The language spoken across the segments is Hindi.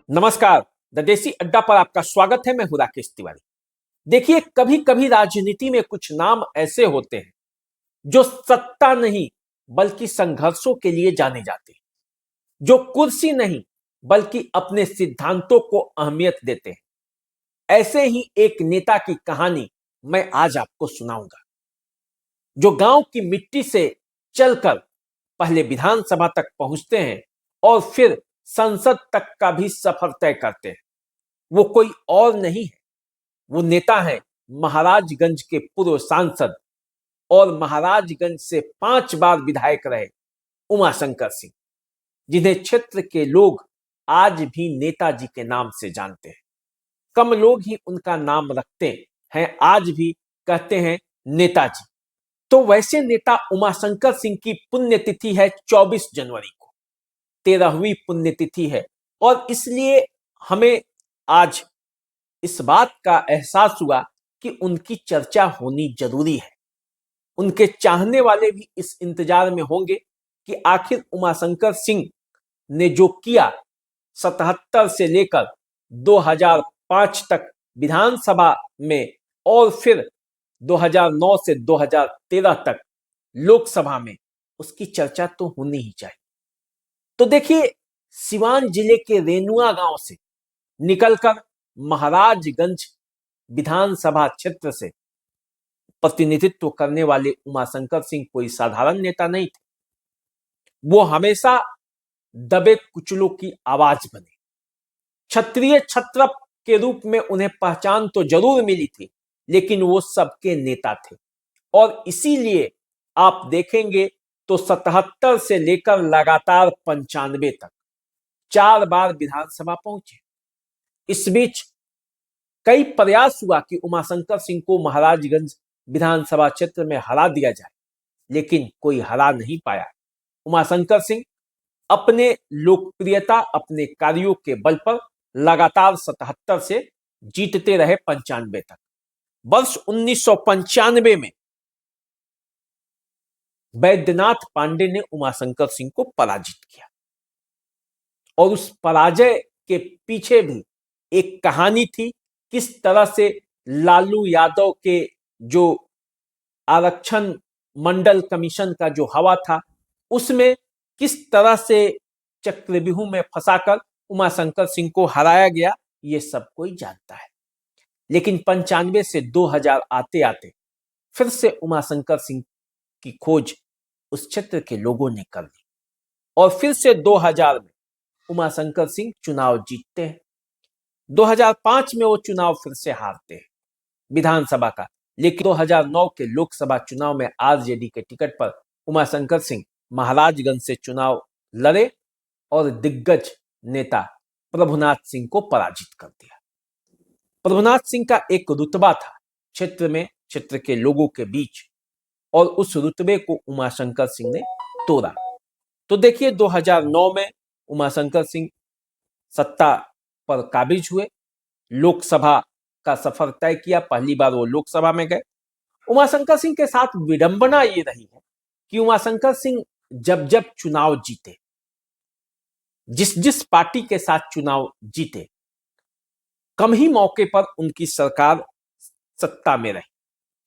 नमस्कार। द देसी अड्डा पर आपका स्वागत है। मैं हूं राकेश तिवारी। देखिए, कभी कभी राजनीति में कुछ नाम ऐसे होते हैं जो सत्ता नहीं बल्कि संघर्षों के लिए जाने जाते हैं, जो कुर्सी नहीं बल्कि अपने सिद्धांतों को अहमियत देते हैं। ऐसे ही एक नेता की कहानी मैं आज आपको सुनाऊंगा, जो गांव की मिट्टी से चलकर पहले विधानसभा तक पहुंचते हैं और फिर संसद तक का भी सफर तय करते हैं। वो कोई और नहीं है, वो नेता है महाराजगंज के पूर्व सांसद और महाराजगंज से 5 बार विधायक रहे उमाशंकर सिंह, जिन्हें क्षेत्र के लोग आज भी नेताजी के नाम से जानते हैं। कम लोग ही उनका नाम रखते हैं, आज भी कहते हैं नेताजी। तो वैसे नेता उमाशंकर सिंह की पुण्यतिथि है 24 जनवरी को, 13वीं पुण्यतिथि है। और इसलिए हमें आज इस बात का एहसास हुआ कि उनकी चर्चा होनी जरूरी है। उनके चाहने वाले भी इस इंतजार में होंगे कि आखिर उमाशंकर सिंह ने जो किया, 77 से लेकर 2005 तक विधानसभा में और फिर 2009 से 2013 तक लोकसभा में, उसकी चर्चा तो होनी ही चाहिए। तो देखिए, सिवान जिले के रेनुआ गांव से निकलकर महाराजगंज विधानसभा क्षेत्र से प्रतिनिधित्व करने वाले उमाशंकर सिंह कोई साधारण नेता नहीं थे। वो हमेशा दबे कुचलों की आवाज बने। क्षत्रिय छत्रप के रूप में उन्हें पहचान तो जरूर मिली थी, लेकिन वो सबके नेता थे। और इसीलिए आप देखेंगे तो 77 से लेकर लगातार 95 तक 4 बार विधानसभा पहुंचे। इस बीच कई प्रयास हुआ कि उमाशंकर सिंह को महाराजगंज विधानसभा क्षेत्र में हरा दिया जाए, लेकिन कोई हरा नहीं पाया। उमाशंकर सिंह अपने लोकप्रियता, अपने कार्यों के बल पर लगातार 77 से जीतते रहे 95 तक। वर्ष 1995 में बैद्यनाथ पांडे ने उमाशंकर सिंह को पराजित किया, और उस पराजय के पीछे भी एक कहानी थी। किस तरह से लालू यादव के जो आरक्षण मंडल कमीशन का जो हवा था, उसमें किस तरह से चक्रव्यूह में फंसाकर उमाशंकर सिंह को हराया गया, ये सब कोई जानता है। लेकिन 95 से 2000 आते आते फिर से उमाशंकर सिंह की खोज उस क्षेत्र के लोगों ने कर ली, और फिर से 2000 में उमाशंकर सिंह चुनाव जीतते हैं। 2005 में वो चुनाव फिर से हारते हैं विधानसभा का, लेकिन 2009 के लोकसभा चुनाव में आरजेडी के टिकट पर उमाशंकर सिंह महाराजगंज से चुनाव लड़े और दिग्गज नेता प्रभुनाथ सिंह को पराजित कर दिया। प्रभुनाथ सिंह का एक रुतबा था क्षेत्र में, क्षेत्र के लोगों के बीच, और उस रुतबे को उमाशंकर सिंह ने तोड़ा। तो देखिए, 2009 में उमाशंकर सिंह सत्ता पर काबिज हुए, लोकसभा का सफर तय किया। पहली बार वो लोकसभा में गए। उमाशंकर सिंह के साथ विडंबना ये रही है कि उमाशंकर सिंह जब जब चुनाव जीते, जिस जिस पार्टी के साथ चुनाव जीते, कम ही मौके पर उनकी सरकार सत्ता में रही।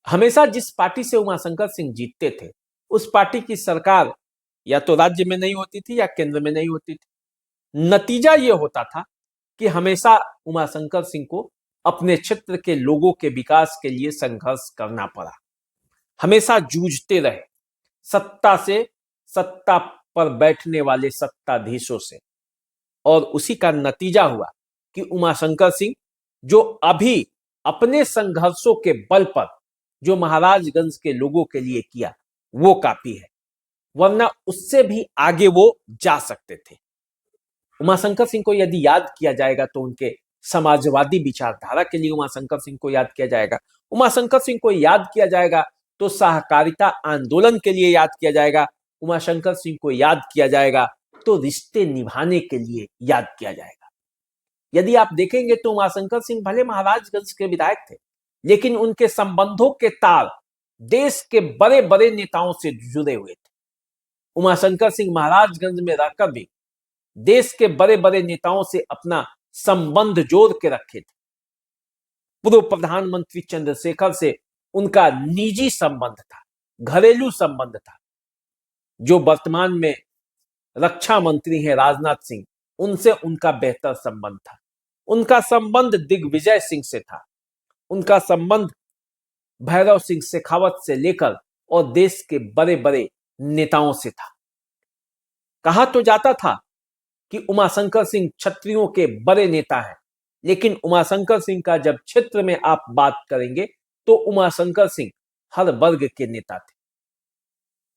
हमेशा जिस पार्टी से उमाशंकर सिंह जीतते थे, उस पार्टी की सरकार या तो राज्य में नहीं होती थी या केंद्र में नहीं होती थी। नतीजा यह होता था कि हमेशा उमाशंकर सिंह को अपने क्षेत्र के लोगों के विकास के लिए संघर्ष करना पड़ा। हमेशा जूझते रहे सत्ता से, सत्ता पर बैठने वाले सत्ताधीशों से, और उसी का नतीजा हुआ कि उमाशंकर सिंह जो अभी अपने संघर्षों के बल पर जो महाराजगंज के लोगों के लिए किया, वो काफी है, वरना उससे भी आगे वो जा सकते थे। उमाशंकर सिंह को यदि याद किया जाएगा तो उनके समाजवादी विचारधारा के लिए उमाशंकर सिंह को याद किया जाएगा। उमाशंकर सिंह को याद किया जाएगा तो सहकारिता आंदोलन के लिए याद किया जाएगा। उमाशंकर सिंह को याद किया जाएगा तो रिश्ते निभाने के लिए याद किया जाएगा। यदि आप देखेंगे तो उमाशंकर सिंह भले महाराजगंज के विधायक थे, लेकिन उनके संबंधों के तार देश के बड़े बड़े नेताओं से जुड़े हुए थे। उमाशंकर सिंह महाराजगंज में रहकर भी देश के बड़े बड़े नेताओं से अपना संबंध जोड़ के रखे थे। पूर्व प्रधानमंत्री चंद्रशेखर से उनका निजी संबंध था, घरेलू संबंध था। जो वर्तमान में रक्षा मंत्री हैं राजनाथ सिंह, उनसे उनका बेहतर संबंध था। उनका संबंध दिग्विजय सिंह से था। उनका संबंध भैरव सिंह शेखावत से लेकर और देश के बड़े बड़े नेताओं से था। कहा तो जाता था कि उमाशंकर सिंह क्षत्रियों के बड़े नेता हैं, लेकिन उमाशंकर सिंह का जब क्षेत्र में आप बात करेंगे तो उमाशंकर सिंह हर वर्ग के नेता थे।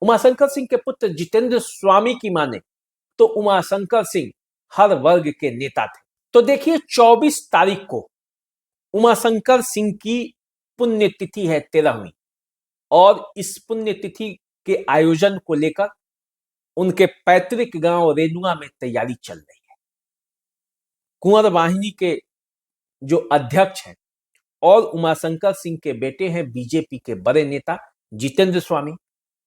उमाशंकर सिंह के पुत्र जितेंद्र स्वामी की माने तो उमाशंकर सिंह हर वर्ग के नेता थे। तो देखिए 24 तारीख को उमाशंकर सिंह की पुण्यतिथि है 13वीं, और इस पुण्यतिथि के आयोजन को लेकर उनके पैतृक गांव रेनुआ में तैयारी चल रही है। कुंवर वाहिनी के जो अध्यक्ष हैं और उमाशंकर सिंह के बेटे हैं बीजेपी के बड़े नेता जितेंद्र स्वामी,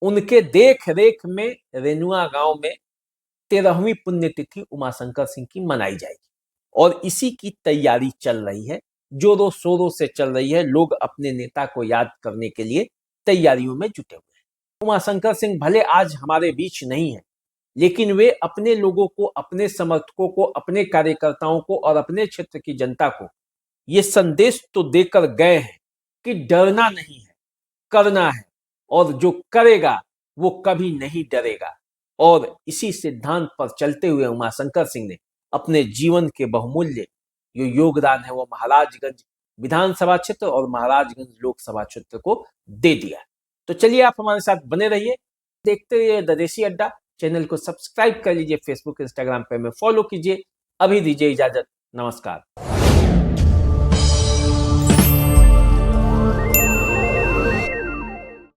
उनके देख रेख में रेनुआ गांव में 13वीं पुण्यतिथि उमाशंकर सिंह की मनाई जाएगी और इसी की तैयारी चल रही है, जोरों शोरों से चल रही है। लोग अपने नेता को याद करने के लिए तैयारियों में जुटे हुए हैं। उमाशंकर सिंह भले आज हमारे बीच नहीं है, लेकिन वे अपने लोगों को, अपने समर्थकों को, अपने कार्यकर्ताओं को और अपने क्षेत्र की जनता को ये संदेश तो देकर गए हैं कि डरना नहीं है, करना है, और जो करेगा वो कभी नहीं डरेगा। और इसी सिद्धांत पर चलते हुए उमाशंकर सिंह ने अपने जीवन के बहुमूल्य जो योगदान है वो महाराजगंज विधानसभा क्षेत्र और महाराजगंज लोकसभा क्षेत्र को दे दिया। तो चलिए आप हमारे साथ बने रहिए, देखते रहिए द देसी अड्डा। चैनल को सब्सक्राइब कर लीजिए, फेसबुक इंस्टाग्राम पे हमें फॉलो कीजिए। अभी दीजिए इजाजत, नमस्कार।